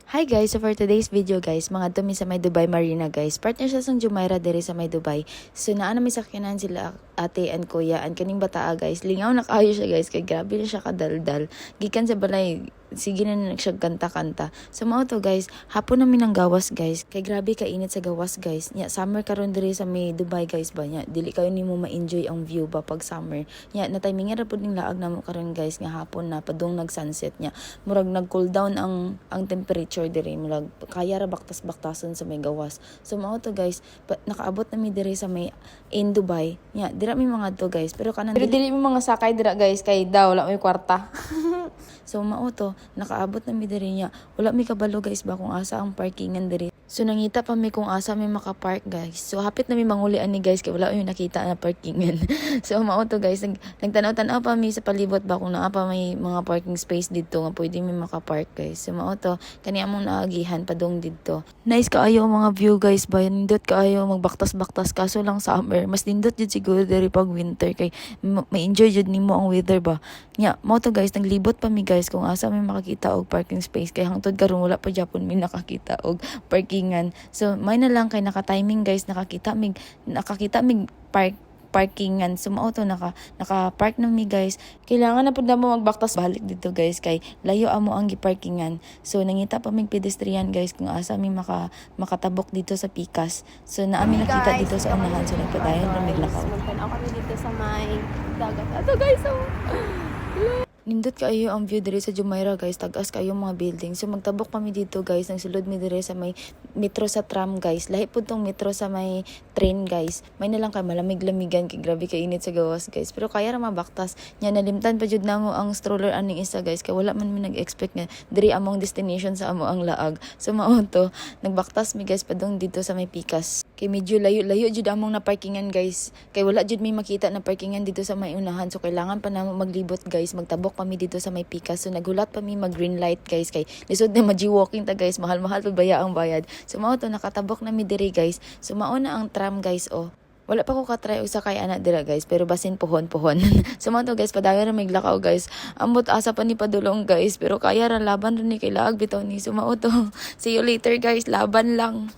Hi guys, so for today's video guys, mga dumi sa may Dubai Marina guys. Partner siya sa Jumeirah diri sa may Dubai. So naa na may sakyanan sila ate and kuya and kaning bataa guys. Lingaw na kayo siya guys, kay grabe na siya kadaldal. Gikan sa balay, sige na siya kanta-kanta. So mao to guys, hapon namin ang gawas guys. Kay grabe kainit sa gawas guys. Nya summer karon diri sa may Dubai guys ba nya. Dili kayo nimo ma-enjoy ang view ba pag summer. Nya na timingan ra pud ning laag namo karon guys nga hapon na padung nag-sunset nya. Murag nag-cool down ang temperature diri mulag kaya ra baktas-baktason sa may gawas. So mao to guys, nakaabot na mi diri sa may in Dubai. Nya dira mi mga to guys, pero dili mi mga sakay dira guys kay daw wala may kwarta. So mao to, nakaabot na mi diri nya. Wala mi kabalo guys ba kung asa ang parkingan diri. So nangita pa mi kung asa mi maka-park guys. So hapit na mi mangulian ni guys kay wala mi nakita na parkingan. So mao to guys, nagtanaw-tanaw pa mi sa palibot ba kung naa pa may mga parking space dito nga pwede mi maka-park guys. So mao to, kani among naagihan padung didto. Nice kaayo ang mga view guys ba. Nindot kaayo magbaktas-baktas kaso lang summer. Mas nindot jud siguro diri pag winter kay ma-enjoy jud nimo ang weather ba. Nya, mao to guys, naglibot pa mi guys kung asa mi makakita og parking space kay hangtod karon wala pa gyapon mi nakakita og parkingan. So may na lang kay naka-timing guys, nakakita mig parkingan. So mao to naka-park na mi guys. Kailangan na pud mo magbaktas balik dito guys kay layo amo ang giparkingan. So nangita pa mig pedestrian guys kung asa mi makatabok dito sa Pikas. So naami nakita dito sa unahan so nagpadayon ra mig lakaw. Magtanaw kami dito sa may dagat. Ato guys, Nindot kaayo ang view diri sa Jumeirah guys, tagas kayo mga building. So magtabok kami dito guys, nagsulod mi diri sa may metro sa tram guys. Lahi pud tong metro sa may train guys. May na lang kay malamig-lamigan kay grabe kay init sa gawas guys. Pero kaya ra mabaktas. Nya nalimtan pa jud namo ang stroller aning isa guys kay wala man mi nag-expect nga diri among destination sa amo ang laag. So mao to, nagbaktas mi guys padung dito sa may Pikas. Kay medyo layo jud among na parkingan guys. Kay wala jud mi makita na parkingan dito sa may unahan. So kailangan pa namo maglibot guys, magtabok kami dito sa may Pikas. So nagulat pa mi mag green light guys kay lisod na walking ta guys, mahal-mahal pa baya ang bayad. So mao to, nakatabok na mi diri guys. So mao na ang tram guys oh. Wala pa ko katry og sakay ana dira guys, pero basin pohon. So mao to guys, padayon ra mig lakaw guys. Ambot asa pa ni padulong guys, pero kaya ra laban ra ni kay laag bitaw ni. So mao to. See you later guys, laban lang.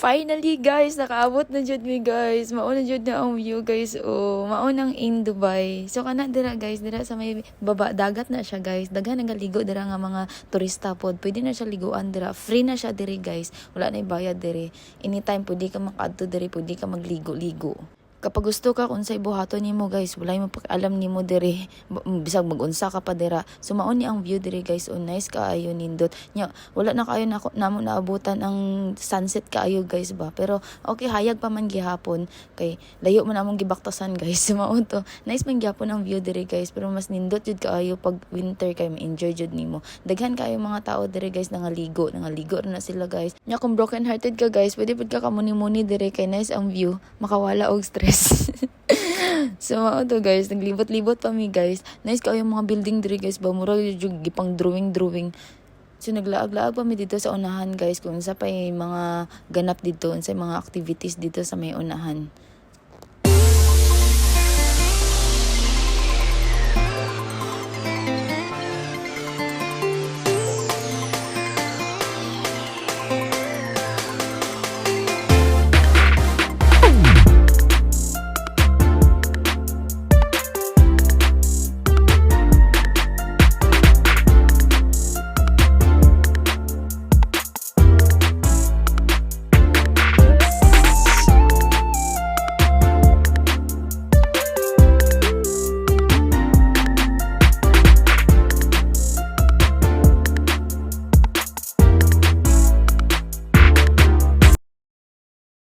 Finally guys, nakaabot na jud mi guys. Mao na jud na ang view guys. Oh, mao nang in Dubai. So kana dira guys, dira sa may baba dagat na siya guys. Daghan nagaligo dira nga mga turista pod. Pwede na siya liguan dira. Free na siya diri guys. Wala na bayad diri. Anytime pwede ka makaadto diri, pwede ka magligo-ligo. Kapag gusto ka kung sa'y buhaton nimo guys, wala mo pag-alam nimo diri, bisag mag-unsa ka pa dira. So mao ni ang view diri guys, oh nice kaayo nindot. Nya wala na kayo namo naabutan ang sunset kaayo guys ba. Pero okay, hayag pa man gihapon kay layo man among gibaktasan guys. So mao to, nice man gyapon ang view diri guys, pero mas nindot jud kaayo pag winter kay ma-enjoy jud nimo. Daghan kaayo mga tao diri guys nangaligo ra na sila guys. Nya kung broken hearted ka guys, pwede pud ka kamuni-muni diri kay nice ang view, makawala og stress. So mao to guys, naglibot-libot pa mi guys. Nice kaayo mga building diri guys ba, mura jud gipang drawing. So naglaag-laag pa mi dito sa unahan guys kung sa pa mga ganap dito, sa mga activities dito sa may unahan.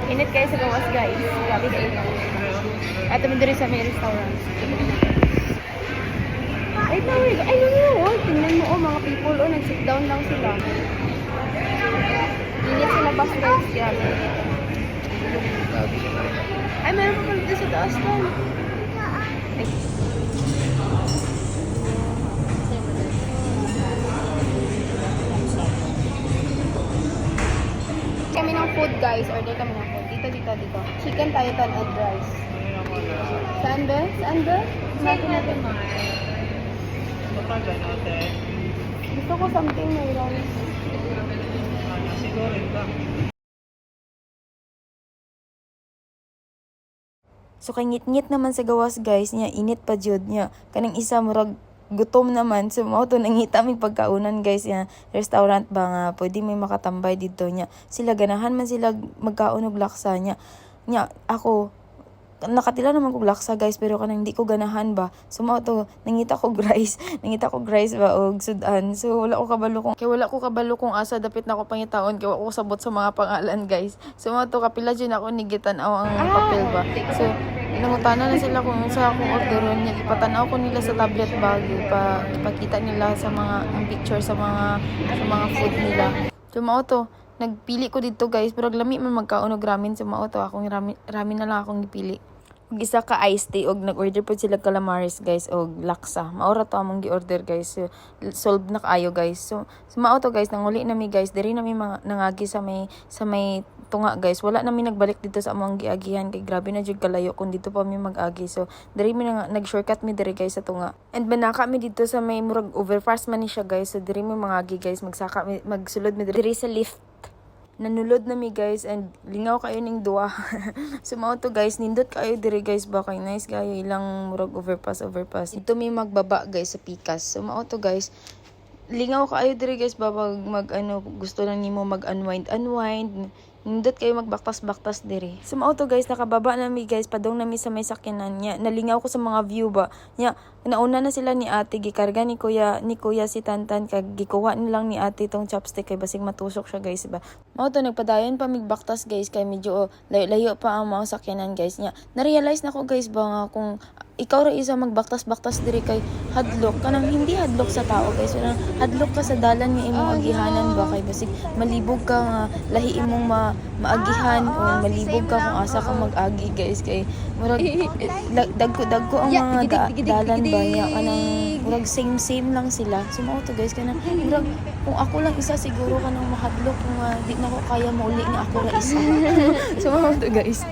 Init kayo sa gawas guys. Grabe kayo. At kami diri sa may restaurant. Ay Right now, ay, no, tingnan mo, mga people, nag-sit down lang sila. Init sa labas, guys, yan. Ay, meron pa pala dito sa taas doon. Kami ng food, guys. Order kami ng food. Dito. Chicken Titan and rice. Saan ba? Natin. Gusto ko something may rice. So kay ngit-ngit naman sa gawas guys niya, init pa jud niya. Kanang isa murag gutom naman. So mao to nangita mig pagkaunan guys niya. Restaurant ba nga pwede may makatambay dito niya. Sila ganahan man sila magkaon og laksa niya. Nya ako nakatila naman kog laksa guys pero kanang hindi ko ganahan ba. So mao to nangita ko rice ba og sudan. So wala ko kabalo kung asa dapit na ko pangitaon kay wala ko sabot sa mga pangalan guys. So mao to kapila jud ako nigitan-aw ang papel ba. So nangutana na sila kung sa akong orderon niya ipatanaw ko nila sa tablet bag ipakita nila sa mga ang picture sa mga food nila. So mao to nagpili ko dito guys pero lami man magkaon og ramen sa mao to akong ramen na lang akong gipili. Ug isa ka iced tea og nag-order po sila calamares guys og laksa. Maura to among gi-order guys. So, solve na kaayo guys. So mao to guys nanguli nami guys diri nami nangagi sa may tunga guys. Wala nami nagbalik dito sa among giagihan kay grabe na jud kalayo kung dito pa mi mag-agi. So diri mi nag-shortcut mi diri guys sa tunga. And banaka mi dito sa may murag overpass man ni siya guys. So diri mi mangagi guys magsulod mi diri sa lift. Nanulod na mi guys and lingaw kayo ning duwa. So mao to guys nindot kayo diri guys ba kay nice kayo ilang murag overpass. Ito mi magbaba guys sa Pikas. So mao to guys lingaw kayo diri guys ba mag gusto lang nimo mag-unwind. Nindot kayo magbaktas diri. So mao to guys nakababa na mi guys padong na mi sa may sakyanan niya. Nalingaw ko sa mga view ba. Nya nauna na sila ni ate gikarga ni kuya si Tantan kag gikuha nilang ni ate tong chopstick kay basig matusok siya guys ba. Mao to nagpadayon pa migbaktas guys kay medyo layo pa ang mga sakyanan guys nya. Na-realize na ko guys ba nga kung ikaw ra isa magbaktas diri kay hadlok kanang hindi hadlok sa tao guys kanang hadlok ka sa dalan nga imong agihanan ba kay basig malibog ka nga lahi imong maagihan o malibog ka kung asa ka mag-agi guys kay murag dagko ang mga dalan ba niya kanang murag same lang sila. So mao to guys kanang murag kung ako lang isa siguro kanang mahadlok kung di na ko kaya mauli nga ako ra isa. So mao to guys.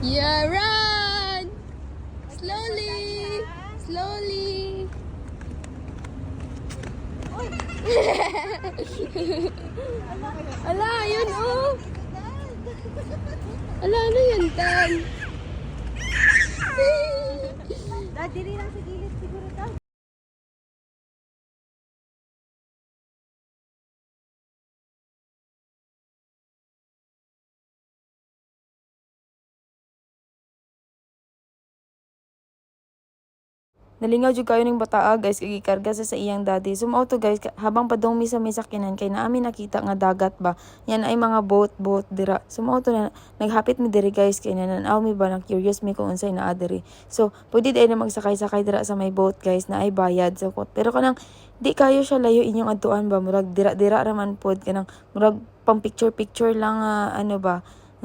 Yeah, run! Slowly! Ala, yun oh! Ala, ano yun, Tan? Diri lang sa gilid siguro ta. Nalingaw jud kayo ning bataa guys kay gikarga sa iyang daddy. So mao to guys habang padong mi sa may sakyanan kay naami nakita nga dagat ba. Yan ay mga boat dira. So mao to na naghapit mi diri guys kay nananaw mi ba na curious mi kung unsay naa diri. So pwede din na magsakay dira sa may boat guys na ay bayad. So pero kanang di kayo siya layo inyong adtuan ba murag dira ra man pod kanang murag pang picture lang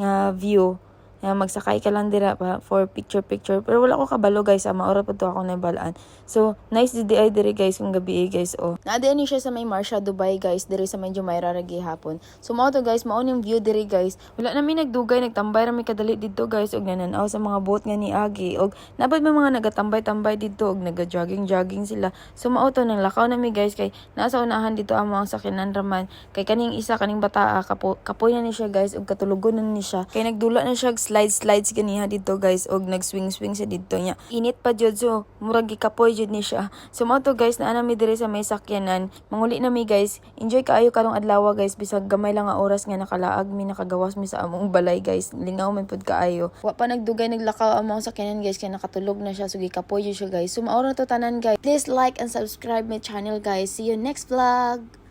nga view. Magsakay ka lang dira pa for picture pero wala ko kabalo guys maura pa to ako na balaan. So nice di ay diri guys kung gabi guys naadian ni siya sa may Marsha Dubai guys diri sa may Jumeirah ra gihapon. So mao to guys mao ning view diri guys wala na mi nagdugay nagtambay ra mi kadali didto guys og nananaw sa mga boat nga ni Agi og nabad may mga nagatambay didto og naga-jogging sila. So mao to nang lakaw na mi guys kay nasa unahan dito ang mga sakyanan raman kay kaning bataa kapoy na ni siya guys og katulugon na ni siya kay nagdula na siya slides ganiha dito guys og nag-swing siya dito nya. Init pa jud so murag gikapoy jud ni siya. So mao to guys naa mi diri sa may sakyanan. Manguli na mi guys. Enjoy kaayo karong adlaw guys bisag gamay lang nga oras nga nakalaag mi nakagawas mi sa among balay guys. Lingaw man pud kaayo. Wa pa nagdugay naglakaw ang mga sakyanan guys kay nakatulog na siya so gikapoy jud siya guys. So mao ra to tanan guys. Please like and subscribe my channel guys. See you next vlog.